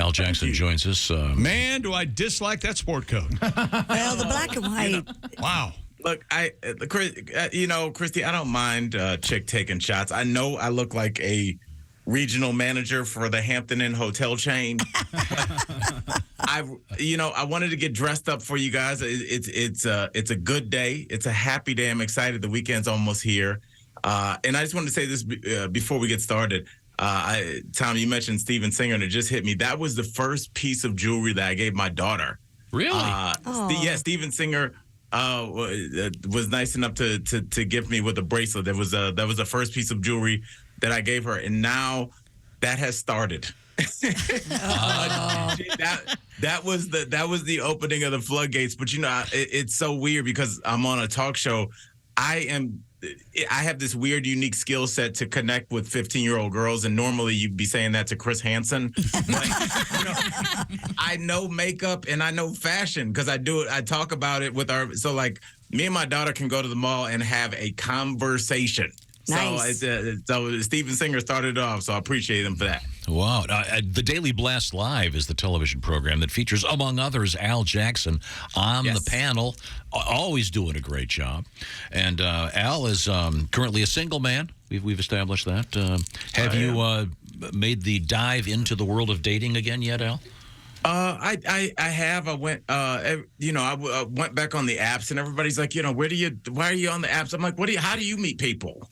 Al Jackson joins us. Man, do I dislike that sport coat. Well, the black and white. Wow. Look, Kristi, I don't mind chick taking shots. I know I look like a regional manager for the Hampton Inn hotel chain. I wanted to get dressed up for you guys. It's a good day. It's a happy day. I'm excited. The weekend's almost here. And I just wanted to say this before we get started. Tom, you mentioned Steven Singer, and it just hit me. That was the first piece of jewelry that I gave my daughter. Really? Yeah, Steven Singer was nice enough to gift me with a bracelet. That was the first piece of jewelry that I gave her, and now that has started. That was the opening of the floodgates. But it's so weird because I'm on a talk show. I have this weird, unique skill set to connect with 15-year-old girls, and normally you'd be saying that to Chris Hansen. I know makeup and I know fashion because I do it. I talk about it with me and my daughter can go to the mall and have a conversation. Nice. So Steven Singer started it off, so I appreciate him for that. Wow. The Daily Blast Live is the television program that features, among others, Al Jackson on the panel, always doing a great job. And Al is currently a single man. We've established that. Have you made the dive into the world of dating again yet, Al? I have. I went. I went back on the apps, and everybody's like, why are you on the apps? I'm like, how do you meet people?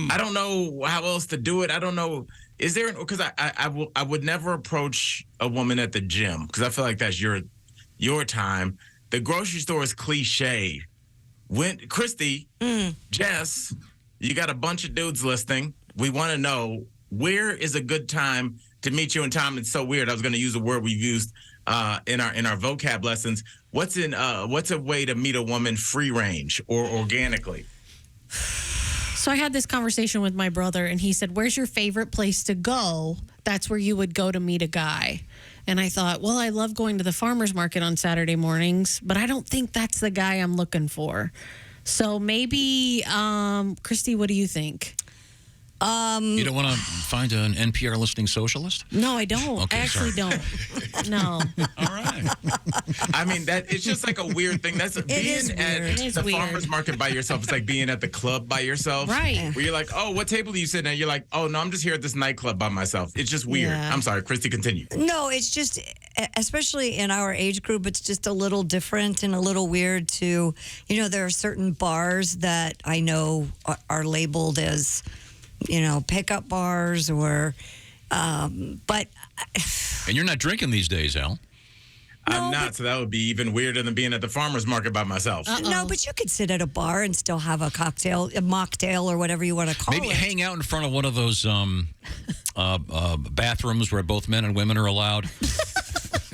I don't know how else to do it. I don't know. Is there? Because I would never approach a woman at the gym because I feel like that's your time. The grocery store is cliche. Kristi, Jess, you got a bunch of dudes listening. We want to know where is a good time to meet you. And Tom, it's so weird. I was going to use a word we've used in our vocab lessons. What's a way to meet a woman free range or organically? So I had this conversation with my brother, and he said, where's your favorite place to go? That's where you would go to meet a guy. And I thought, well, I love going to the farmer's market on Saturday mornings, but I don't think that's the guy I'm looking for. So maybe, Kristi, what do you think? You don't want to find an NPR listening socialist? No, I don't. Okay, I actually don't. No. All right. I mean, it's just like a weird thing. That's being at the farmer's market by yourself. It's like being at the club by yourself. Right. Where you're like, oh, what table do you sit at? You're like, oh, no, I'm just here at this nightclub by myself. It's just weird. Yeah. I'm sorry, Kristi, continue. No, it's just, especially in our age group, it's just a little different and a little weird to, there are certain bars that I know are labeled as, pickup bars but. And you're not drinking these days, Al. I'm not, so that would be even weirder than being at the farmer's market by myself. No, but you could sit at a bar and still have a cocktail, a mocktail, or whatever you want to call it. Maybe hang out in front of one of those bathrooms where both men and women are allowed.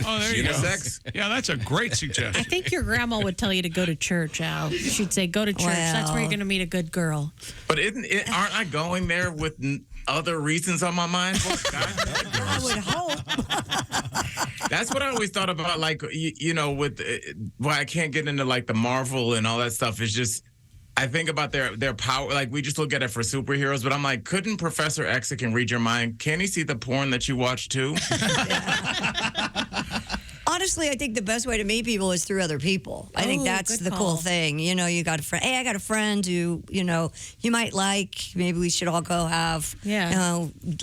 Oh, there you go. Unisex? Yeah, that's a great suggestion. I think your grandma would tell you to go to church, Al. She'd say, go to church. That's where you're going to meet a good girl. But aren't I going there with other reasons on my mind? I would hope. That's what I always thought about, with why I can't get into like the Marvel and all that stuff. Is just I think about their power. Like we just look at it for superheroes, but I'm like, couldn't Professor X that can read your mind? Can he see the porn that you watch too? Honestly, I think the best way to meet people is through other people. I think that's the cool thing. You got a friend. Hey, I got a friend who, you might like. Maybe we should all go have,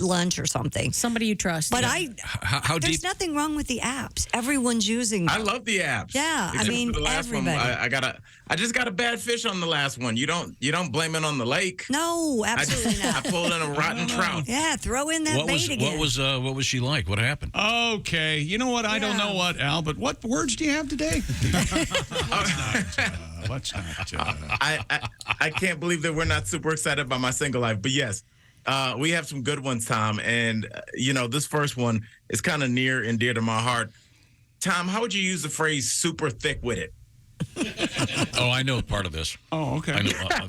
lunch or something. Somebody you trust. But how there's deep? nothing wrong with the apps. Everyone's using them. I love the apps. Yeah, Except for the last everybody. one, I just got a bad fish on the last one. You don't blame it on the lake. No, absolutely I not. pulled in a rotten trout. Yeah, throw in that bait again. What was she like? What happened? Okay. You know what? I don't know what, Al, but what words do you have today? Let's not. I can't believe that we're not super excited about my single life, but yes, we have some good ones, Tom. And, this first one is kind of near and dear to my heart. Tom, how would you use the phrase super thick with it? Oh, I know part of this. Oh, okay. I know,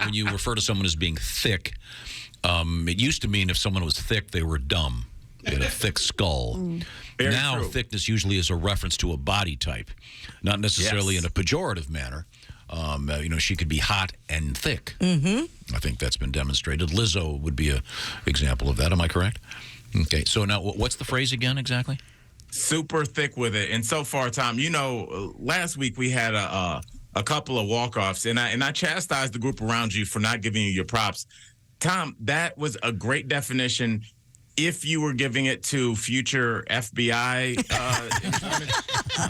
when you refer to someone as being thick, it used to mean if someone was thick, they were dumb. They had a thick skull. Very now, true. thickness usually is a reference to a body type, not necessarily in a pejorative manner. She could be hot and thick. Mm-hmm. I think that's been demonstrated. Lizzo would be an example of that. Am I correct? Okay. So now, what's the phrase again exactly? super thick with it. And so far, Tom, last week we had a couple of walk-offs, and I chastised the group around you for not giving you your props. Tom, that was a great definition. If you were giving it to future FBI,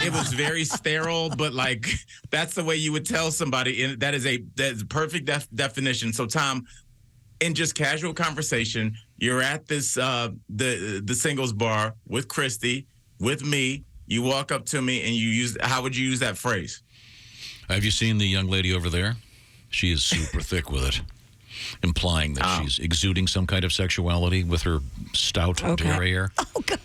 it was very sterile, but like that's the way you would tell somebody. And that's a perfect definition. So, Tom, in just casual conversation, you're at this the singles bar with Kristi, with me. You walk up to me and how would you use that phrase? Have you seen the young lady over there? She is super thick with it, implying that she's exuding some kind of sexuality with her stout derriere. Oh God!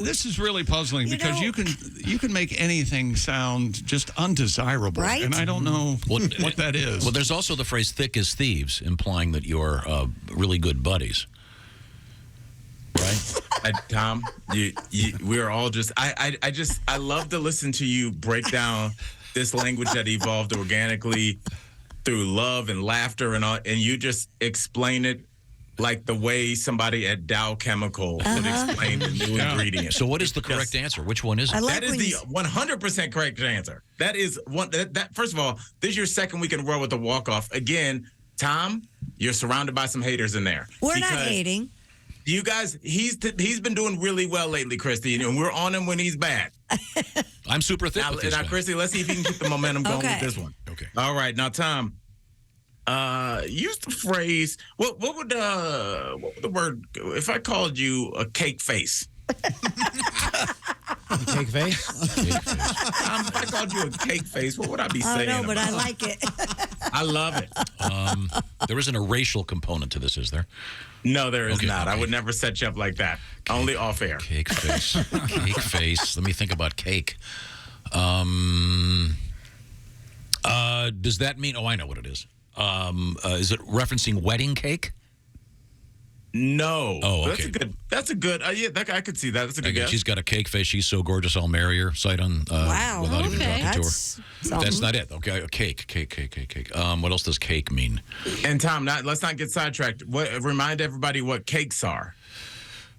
This is really puzzling because you can make anything sound just undesirable, right? And I don't know what that is. Well, there's also the phrase "thick as thieves," implying that you're really good buddies. Right, Tom. We're all just. I love to listen to you break down this language that evolved organically through love and laughter and all, and you just explain it like the way somebody at Dow Chemical would explain the new ingredient. So, what is the correct answer? Which one is it? That is the 100% correct answer. That is one. That first of all, this is your second week in a row with the walk off. Again, Tom, you're surrounded by some haters in there. We're not hating. You guys, he's been doing really well lately, Kristi, and we're on him when he's bad. I'm super thick with this now, guy. Kristi, let's see if he can keep the momentum going with this one. Okay. All right, now, Tom, use the phrase. What would the word if I called you a cake face? Cake face? If I called you a cake face, what would I be saying? I don't know, but I like it. I love it. There isn't a racial component to this, is there? No, there is not. Okay. I would never set you up like that. Only off air. Cake face. Cake face. Let me think about cake. Does that mean? Oh, I know what it is. Is it referencing wedding cake? No. Oh, okay. That's a good. Yeah, I could see that. That's a good guess. She's got a cake face. She's so gorgeous, I'll marry her. Sight on. Wow. Without even talking to her. That's That's not it. Okay, cake. What else does cake mean? And Tom, let's not get sidetracked. Remind everybody what cakes are.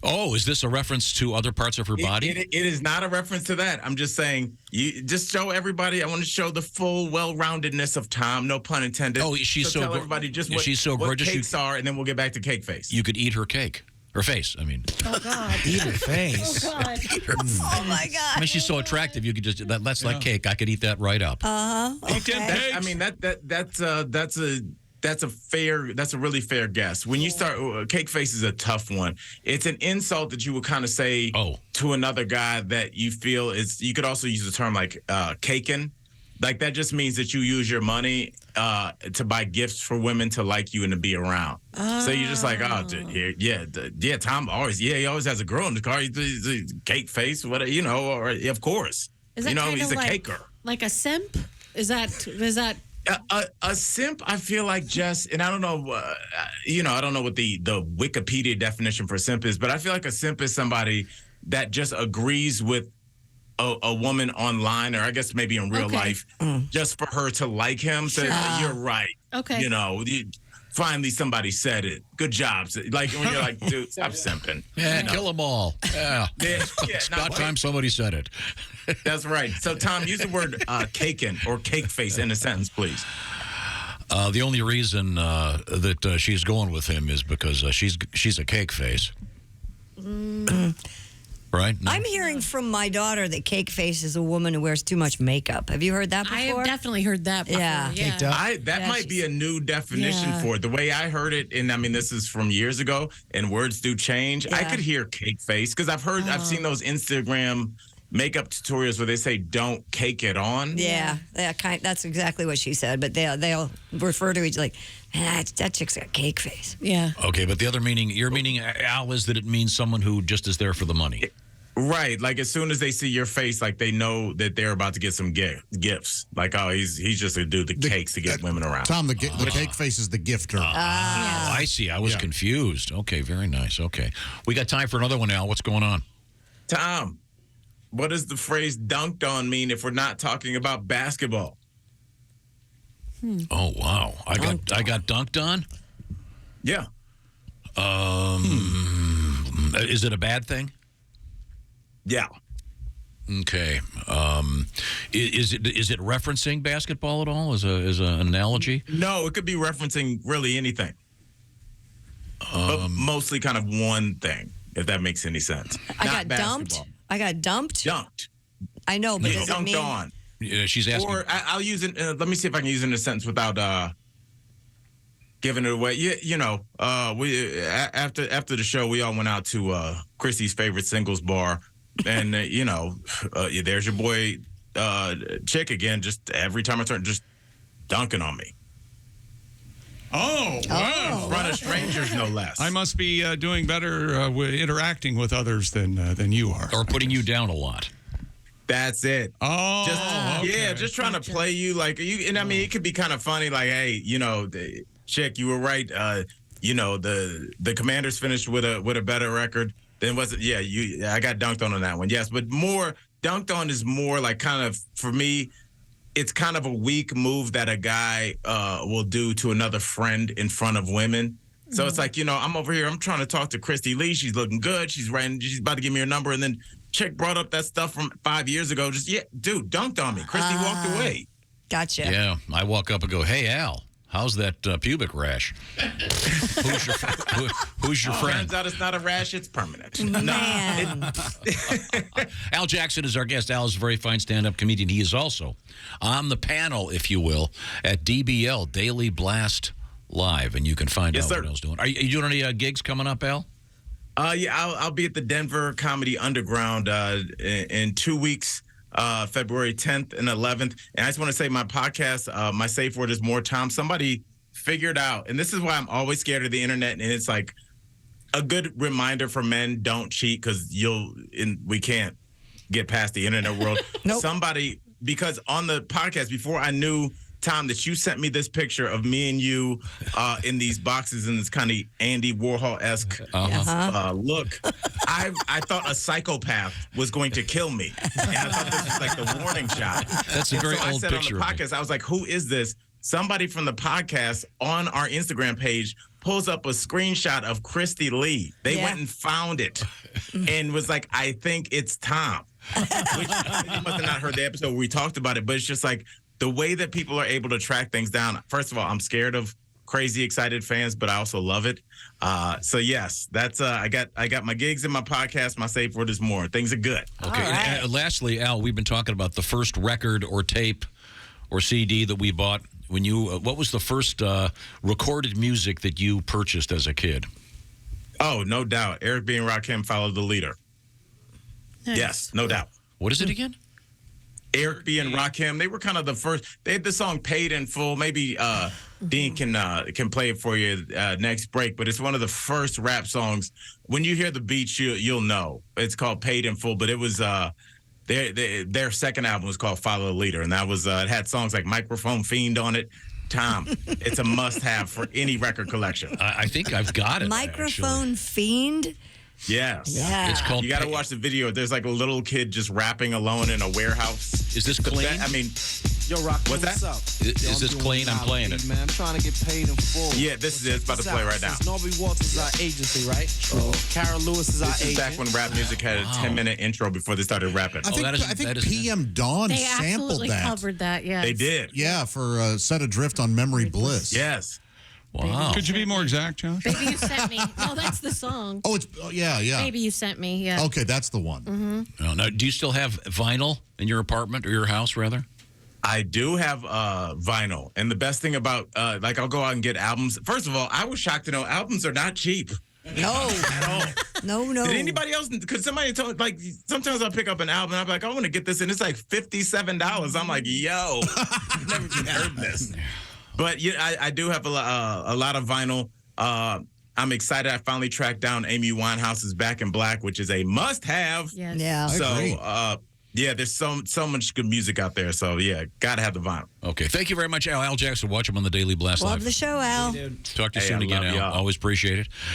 Oh, is this a reference to other parts of her body? It is not a reference to that. I'm just saying, you just show everybody. I want to show the full well-roundedness of Tom. No pun intended. Oh, she's so tell everybody just she's so what gorgeous. Cakes are, and then we'll get back to cake face. You could eat her cake. Her face, I mean. Oh God! Eat her face. Oh God! Oh my God! I mean, she's so attractive. You could just that's like cake. I could eat that right up. Okay. I mean that's a really fair guess. When you start, cake face is a tough one. It's an insult that you would kind of say to another guy that you feel is. You could also use the term like caking. Like that just means that you use your money to buy gifts for women to like you and to be around. So you're just like, dude, Tom always, he always has a girl in the car. He's a cake face, whatever, or of course, Is that he's a like, caker. like a simp? Is that? A simp, I feel like, Jess, and I don't know, I don't know what the Wikipedia definition for simp is, but I feel like a simp is somebody that just agrees with a woman online, or I guess maybe in real life, just for her to like him. So you're right. Okay. Finally somebody said it. Good job. Like when you're like, dude, stop simping. Yeah, kill them all. Yeah. It's about time somebody said it. That's right. So, Tom, use the word caking or cake face in a sentence, please. The only reason that she's going with him is because she's a cake face. Right? No? I'm hearing from my daughter that cake face is a woman who wears too much makeup. Have you heard that before? I have definitely heard that before. Yeah. Caked up. That might be a new definition for it. The way I heard it, and I mean, this is from years ago, and words do change. I could hear cake face because I've seen those Instagram makeup tutorials where they say don't cake it on. Yeah, that's exactly what she said. But they'll refer to each like, man, that chick's got cake face. Yeah. Okay, but the other meaning, your meaning, Al, is that it means someone who just is there for the money. Right, like as soon as they see your face, like they know that they're about to get some gifts. Like, oh, he's just a dude that cakes to get women around. Tom, the cake face is the gifter. Oh, I see. I was confused. Okay, very nice. Okay, we got time for another one, Al. What's going on? Tom, what does the phrase "dunked on" mean if we're not talking about basketball? Oh wow, I got dunked on. Yeah. Is it a bad thing? Yeah. Okay. Is it referencing basketball at all as an analogy? No, it could be referencing really anything. But mostly kind of one thing, if that makes any sense. I Not got basketball. dumped. I got dumped. Dumped. I know, but does it Dunked mean on. Yeah, she's asking. Or I'll use it. Let me see if I can use it in a sentence without giving it away. We after the show, we all went out to Kristi's favorite singles bar, and there's your boy Chick again. Just every time I turn, just dunking on me. Oh, wow. In front of strangers, no less. I must be doing better interacting with others than you are. Or putting you down a lot. That's it. Oh, okay. Just trying to play you like you. And I mean, it could be kind of funny. Like, hey, Chick, you were right. The Commanders finished with a better record than was it? Yeah, I got dunked on that one. Yes, but more dunked on is more like kind of for me. It's kind of a weak move that a guy will do to another friend in front of women. So it's like, I'm over here. I'm trying to talk to Kristi Lee. She's looking good. She's about to give me her number. And then Chick brought up that stuff from 5 years ago. Dude, dunked on me. Kristi walked away. Gotcha. Yeah, I walk up and go, "Hey, Al, how's that pubic rash? Who's your friend?" Turns out it's not a rash. It's permanent. Man. Al Jackson is our guest. Al is a very fine stand-up comedian. He is also on the panel, if you will, at DBL, Daily Blast Live, and you can find out what Al's doing. Are you doing any gigs coming up, Al? I'll be at the Denver Comedy Underground in 2 weeks, February 10th and 11th. And I just want to say my podcast, my safe word is more time. Somebody figured out, and this is why I'm always scared of the internet, and it's like a good reminder for men, don't cheat, because we can't get past the internet world. Nope. Somebody, because on the podcast, before I knew, Tom, that you sent me this picture of me and you in these boxes in this kind of Andy Warhol-esque look. I thought a psychopath was going to kill me. And I thought this was like the warning shot. That's a very old picture. I said picture on the podcast, I was like, who is this? Somebody from the podcast on our Instagram page pulls up a screenshot of Kristi Lee. They went and found it and was like, I think it's Tom. Which you must have not heard the episode where we talked about it, but it's just like, the way that people are able to track things down. First of all, I'm scared of crazy excited fans, but I also love it. So yes, that's I got my gigs and my podcast. My safe word is more. Things are good. Okay. Right. And, lastly, Al, we've been talking about the first record or tape or CD that we bought when you. What was the first recorded music that you purchased as a kid? Oh, no doubt. Eric B. and Rakim, Follow the Leader. Nice. Yes, no doubt. What is it again? Eric B. and Rakim, they were kind of the first. They had the song "Paid in Full." Maybe Dean can play it for you next break. But it's one of the first rap songs. When you hear the beats, you'll know it's called "Paid in Full." But it was their second album was called "Follow the Leader," and that was it had songs like "Microphone Fiend" on it. Tom, it's a must-have for any record collection. I think I've got it. Microphone Fiend. Yes. Yeah. It's called. You got to watch the video. There's like a little kid just rapping alone in a warehouse. Is this clean? I mean, Yo, Rock, What's that? up? Is this clean? I'm playing it. Man, I'm trying to get paid in full. yeah, this is it. It's about to play right now. Norby Walters is our agency, right? Karen Lewis is our This is agent. back when rap music had a 10-minute intro before they started rapping. I think, that is- I think that is- PM Dawn They sampled absolutely that. covered that, yes. They did. Yeah, for Set Adrift on Memory Bliss. Yes. Wow. Could you be more exact, Josh? Baby, you sent me. Oh, that's the song. Yeah. Baby, you sent me, yeah. Okay, that's the one. No, do you still have vinyl in your apartment or your house, rather? I do have vinyl. And the best thing about, I'll go out and get albums. First of all, I was shocked to know albums are not cheap. No. At all. No. Did anybody else? Because somebody told, like, sometimes I'll pick up an album and I'm like, I want to get this, and it's like $57. I'm like, yo, I've never even heard this. But yeah, I do have a lot of vinyl. I'm excited. I finally tracked down Amy Winehouse's Back in Black, which is a must-have. Yes. Yeah. So, agree. yeah, there's so much good music out there. So, yeah, got to have the vinyl. Okay. Thank you very much, Al. Al Jackson. Watch him on the Daily Blast Love Live. the show, Al. Talk to you Hey, soon I again, love Al. y'all. Always appreciate it.